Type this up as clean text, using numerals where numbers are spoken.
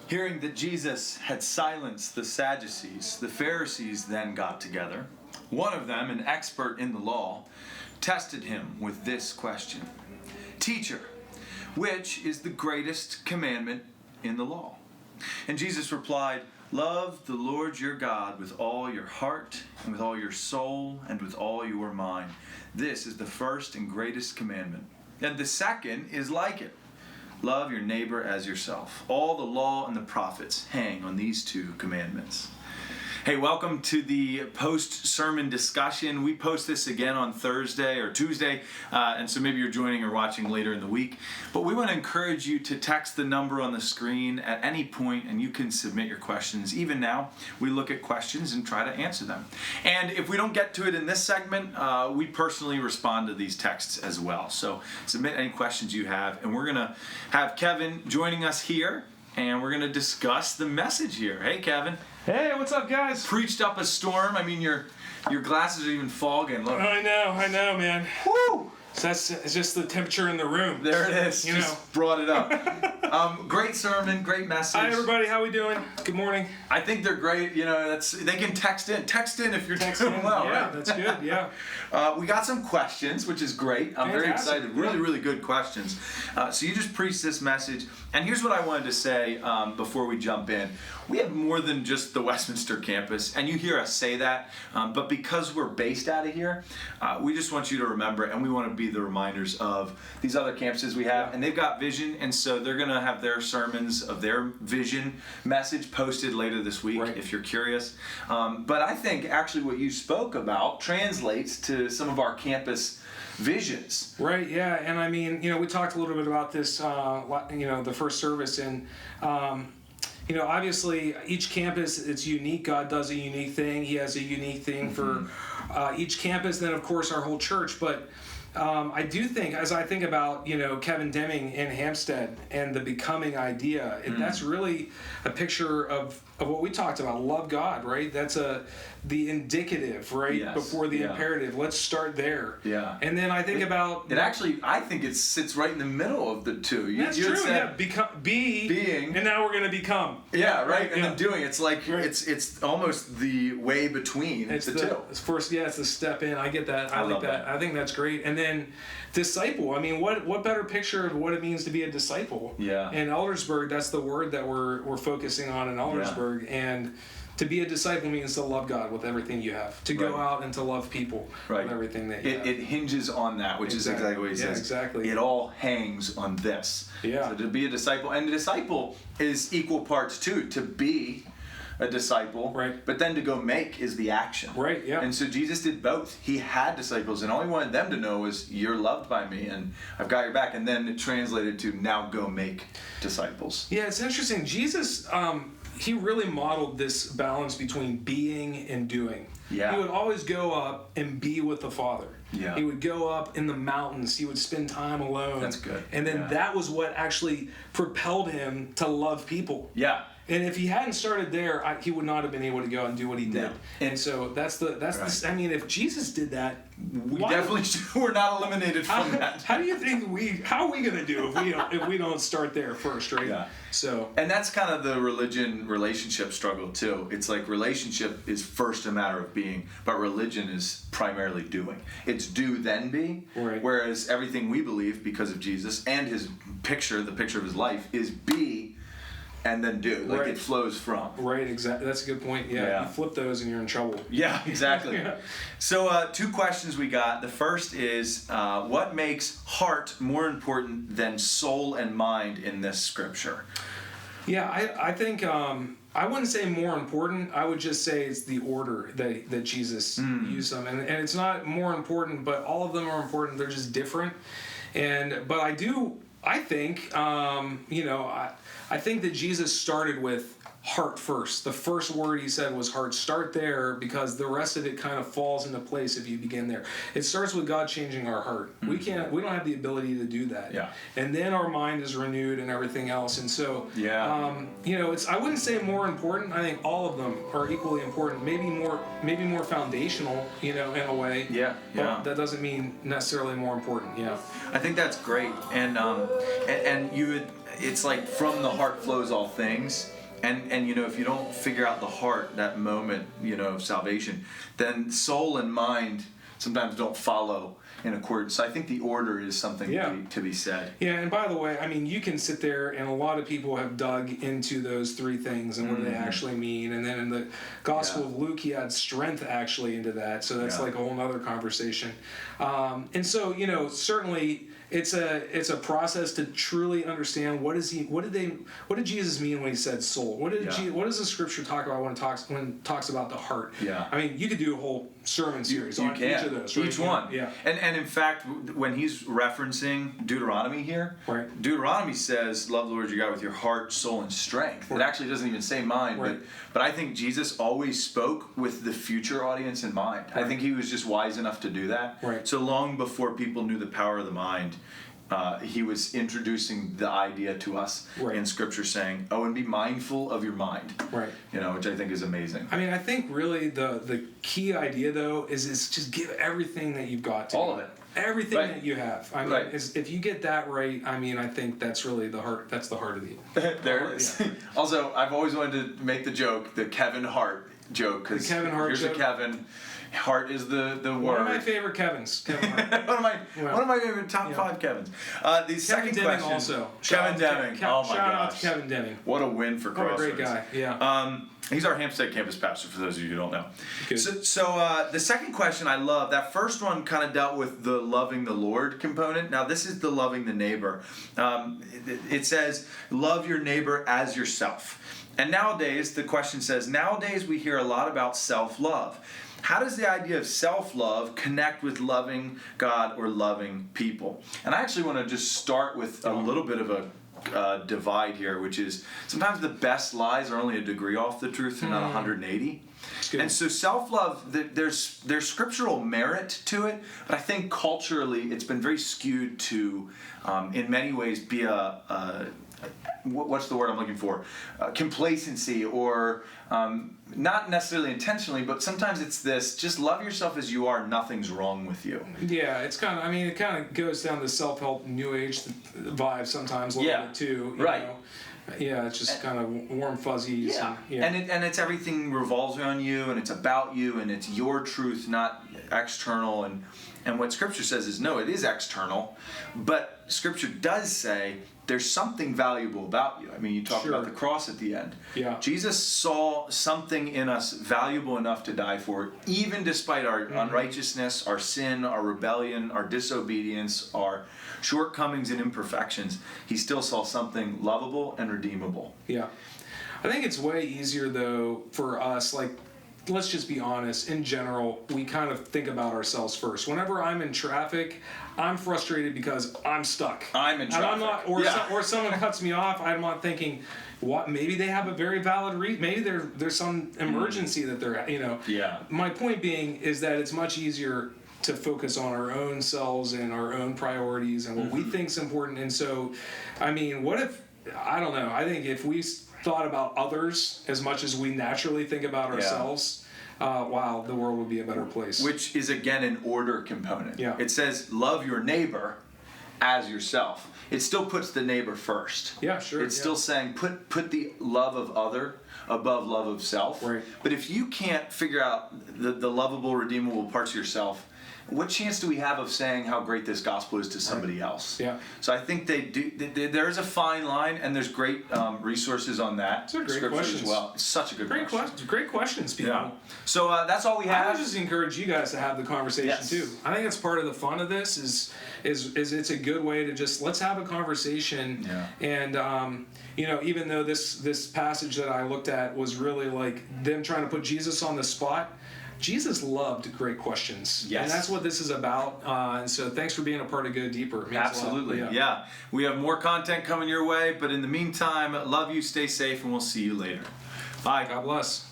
Hearing that Jesus had silenced the Sadducees, the Pharisees then got together. One of them, an expert in the law, tested him with this question: "Teacher, which is the greatest commandment in the law?" And Jesus replied, "Love the Lord your God with all your heart and with all your soul and with all your mind. This is the first and greatest commandment. And the second is like it. Love your neighbor as yourself. All the law and the prophets hang on these two commandments." Hey, welcome to the post-sermon discussion. We post this again on Thursday or Tuesday, and so maybe you're joining or watching later in the week. But we want to encourage you to text the number on the screen at any point, and you can submit your questions. Even now, we look at questions and try to answer them. And if we don't get to it in this segment, we personally respond to these texts as well. So submit any questions you have, and we're going to have Kevin joining us here, and we're going to discuss the message here. Hey, Kevin. Hey, what's up, guys? Preached up a storm. I mean, your glasses are even fogging. Look. I know, man. Woo! So it's just the temperature in the room. There it is. Just brought it up. Great sermon, great message. Hi, everybody. How we doing? Good morning. I think they're great. You know, they can text in. Text in if you're doing well. Yeah, right? That's good. Yeah. We got some questions, which is great. I'm very excited. Really, really good questions. So you just preached this message. And here's what I wanted to say before we jump in. We have more than just the Westminster campus, and you hear us say that, but because we're based out of here, we just want you to remember, and we want to be the reminders of these other campuses we have, and they've got vision, and so they're going to have their sermons of their vision message posted later this week, if you're curious. But I think actually what you spoke about translates to some of our campus visions. Right, yeah, and I mean, we talked a little bit about this, the first service, and obviously each campus, it's unique. God does a unique thing. He has a unique thing for each campus, then of course our whole church. But I do think, as I think about, Kevin Deming in Hampstead and the becoming idea, that's really a picture of what we talked about. Love God, right? That's the indicative, right? Yes. Before the imperative. Let's start there. Yeah. And then I think about... I think it sits right in the middle of the two. That's true, yeah. Being, and now we're going to become. Yeah, right? And then doing. It's like, it's almost the way between the two. First, it's the step in. I get that. I like that. I think that's great. And then disciple. I mean, what better picture of what it means to be a disciple? Yeah. In Eldersburg, that's the word that we're focusing on in Eldersburg. Yeah. And to be a disciple means to love God with everything you have. To go out and to love people with everything that you have. It hinges on that, which is exactly what he says. Yeah, exactly. It all hangs on this. Yeah. So to be a disciple, and a disciple is equal parts too. To be a disciple, but then to go make is the action. Right, yeah. And so Jesus did both. He had disciples, and all he wanted them to know was, you're loved by me, and I've got your back. And then it translated to, now go make disciples. Yeah, it's interesting. Jesus, he really modeled this balance between being and doing. Yeah. He would always go up and be with the Father. Yeah. He would go up in the mountains. He would spend time alone. That's good. And then that was what actually propelled him to love people. Yeah. And if he hadn't started there, he would not have been able to go and do what he did. No. And so that's I mean, if Jesus did that, we're not eliminated from that. How do you think how are we going to do if we don't start there first, right? Yeah. So. And that's kind of the religion relationship struggle too. It's like relationship is first a matter of being, but religion is primarily doing. It's do then be. Right. Whereas everything we believe because of Jesus and his picture, the picture of his life, is be and then do. Like it flows from. Right, exactly. That's a good point. Yeah. You flip those and you're in trouble. Yeah, exactly. So two questions we got. The first is, what makes heart more important than soul and mind in this scripture? Yeah, I think I wouldn't say more important. I would just say it's the order that Jesus used them. And it's not more important, but all of them are important. They're just different. But I think, I think that Jesus started with heart first. The first word he said was heart. Start there, because the rest of it kind of falls into place if you begin there. It starts with God changing our heart. Mm-hmm. We don't have the ability to do that. Yeah. And then our mind is renewed and everything else. And so, I wouldn't say more important. I think all of them are equally important. Maybe more foundational, in a way. Yeah. But that doesn't mean necessarily more important. Yeah. I think that's great. And you would. It's like from the heart flows all things. And if you don't figure out the heart, that moment, of salvation, then soul and mind sometimes don't follow in accordance. So I think the order is something to be said. Yeah, and by the way, you can sit there, and a lot of people have dug into those three things and what do they actually mean. And then in the Gospel of Luke, he adds strength actually into that. So that's like a whole other conversation. And so, certainly it's a process to truly understand what did Jesus mean when he said soul? What does the scripture talk about when it talks about the heart? Yeah. You could do a whole sermon series on each of those. Each one. Yeah. And in fact, when he's referencing Deuteronomy here, right. Deuteronomy says, love the Lord your God with your heart, soul, and strength. Right. It actually doesn't even say mind, right. but I think Jesus always spoke with the future audience in mind. Right. I think he was just wise enough to do that. Right. So long before people knew the power of the mind, he was introducing the idea to us in Scripture, saying, and be mindful of your mind. Right. Which I think is amazing. I think really the key idea, though, is just give everything that you've got to all of it. Everything that you have. If you get that right, I think that's really the heart. That's the heart of the. There it is. Yeah. Also, I've always wanted to make the joke, the Kevin Hart joke, because here's a Kevin. Heart is the word. One of my favorite Kevins. Kevin Hart. one of my favorite top 5 Kevins. The second Deming question. Also. Kevin Deming. Oh my gosh. Shout out to Kevin Deming. What a win for Crossroads. What a great guy. Yeah. He's our Hampstead campus pastor, for those of you who don't know. Good. So the second question I love. That first one kind of dealt with the loving the Lord component. Now this is the loving the neighbor. It says, love your neighbor as yourself. And nowadays, the question says, nowadays we hear a lot about self-love. How does the idea of self-love connect with loving God or loving people? And I actually want to just start with a little bit of a divide here, which is sometimes the best lies are only a degree off the truth and not 180. And so self-love, there's scriptural merit to it, but I think culturally it's been very skewed to, in many ways, be what's the word I'm looking for? Complacency, or not necessarily intentionally, but sometimes it's this: just love yourself as you are. Nothing's wrong with you. Yeah, it's kind of. it kind of goes down the self-help New Age vibe sometimes a little bit too. You know? Yeah, it's just kind of warm fuzzies. Yeah. And it's everything revolves around you, and it's about you, and it's your truth, not external. And what Scripture says is, no, it is external, but Scripture does say there's something valuable about you. You talk about the cross at the end. Yeah. Jesus saw something in us valuable enough to die for, even despite our unrighteousness, our sin, our rebellion, our disobedience, our shortcomings and imperfections. He still saw something lovable and redeemable. Yeah. I think it's way easier, though, for us, let's just be honest, in general, we kind of think about ourselves first. Whenever I'm in traffic, I'm frustrated because I'm stuck. I'm in traffic. And I'm not, or someone cuts me off, I'm not thinking, what? Maybe they have a very valid reason. Maybe there's some emergency that they're, Yeah. My point being is that it's much easier to focus on our own selves and our own priorities and what we think is important. And so, what if, I don't know, I think if we thought about others as much as we naturally think about ourselves, wow, the world would be a better place. Which is, again, an order component. Yeah. It says, love your neighbor as yourself. It still puts the neighbor first. Yeah, sure. It's still saying put the love of other above love of self. Right. But if you can't figure out the lovable, redeemable parts of yourself, what chance do we have of saying how great this gospel is to somebody else? Yeah. So I think there's a fine line, and there's great resources on that. Those are great questions as well. It's such a good question. Great questions, people. Yeah. So that's all we have. I would just encourage you guys to have the conversation too. I think that's part of the fun of this is it's a good way to just let's have a conversation. Yeah. And even though this passage that I looked at was really like them trying to put Jesus on the spot, Jesus loved great questions. Yes. And that's what this is about. And so thanks for being a part of Go Deeper. It means Absolutely. a lot. Yeah. We have more content coming your way, but in the meantime, love you, stay safe, and we'll see you later. Bye. God bless.